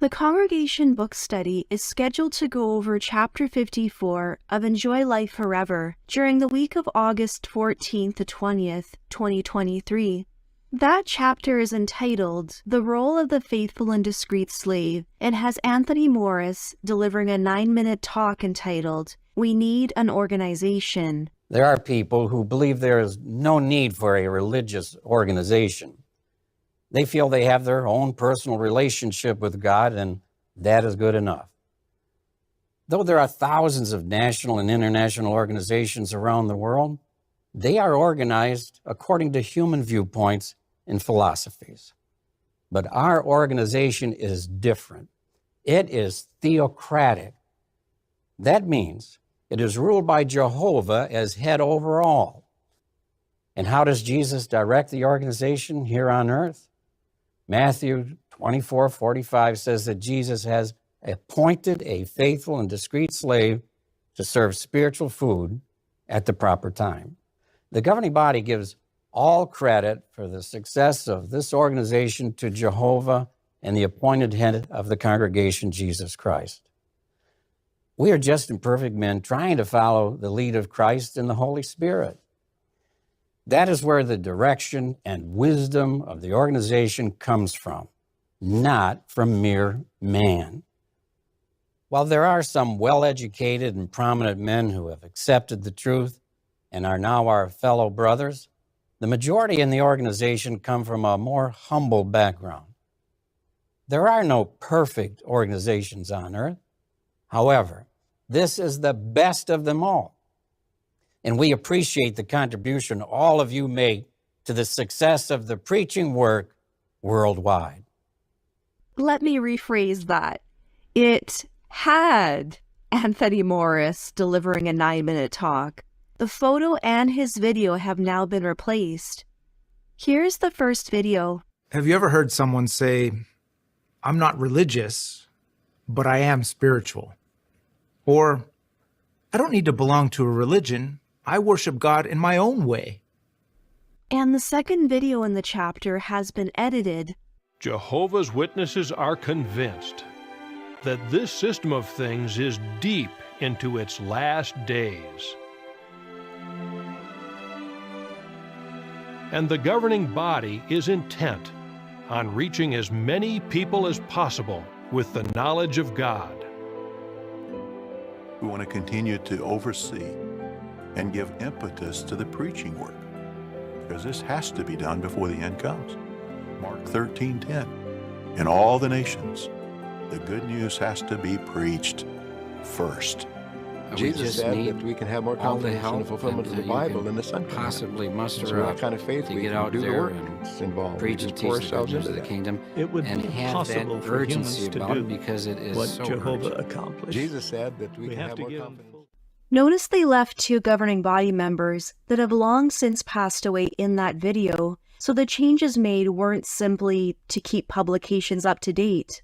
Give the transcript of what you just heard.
The congregation book study is scheduled to go over Chapter 54 of Enjoy Life Forever during the week of August 14th to 20th, 2023. That chapter is entitled The Role of the Faithful and Discreet Slave and has Anthony Morris delivering a 9-minute talk entitled We Need an Organization. There are people who believe there is no need for a religious organization. They feel they have their own personal relationship with God, and that is good enough. Though there are thousands of national and international organizations around the world, they are organized according to human viewpoints and philosophies. But our organization is different. It is theocratic. That means it is ruled by Jehovah as head over all. And how does Jesus direct the organization here on earth? Matthew 24:45 says that Jesus has appointed a faithful and discreet slave to serve spiritual food at the proper time. The governing body gives all credit for the success of this organization to Jehovah and the appointed head of the congregation, Jesus Christ. We are just imperfect men trying to follow the lead of Christ and the Holy Spirit. That is where the direction and wisdom of the organization comes from, not from mere man. While there are some well-educated and prominent men who have accepted the truth and are now our fellow brothers, the majority in the organization come from a more humble background. There are no perfect organizations on earth. However, this is the best of them all. And we appreciate the contribution all of you make to the success of the preaching work worldwide. Let me rephrase that. It had Anthony Morris delivering a 9-minute talk. The photo and his video have now been replaced. Here's the first video. Have you ever heard someone say, I'm not religious, but I am spiritual? Or, I don't need to belong to a religion. I worship God in my own way. And the second video in the chapter has been edited. Jehovah's Witnesses are convinced that this system of things is deep into its last days. And the governing body is intent on reaching as many people as possible with the knowledge of God. We want to continue to oversee and give impetus to the preaching work, because this has to be done before the end comes. Mark 13:10. In all the nations, the good news has to be preached first. Jesus said that we can have more confidence in the fulfillment of the Bible than the Son can possibly muster so up that kind of faith to we get can out do the there work and that's involved. preach and teach the good news of the kingdom. It would and be have impossible that for urgency humans to about do it because it is what so Jehovah urgent. accomplished. Jesus said that we can have have to more give confidence. Notice they left 2 governing body members that have long since passed away in that video, so the changes made weren't simply to keep publications up to date.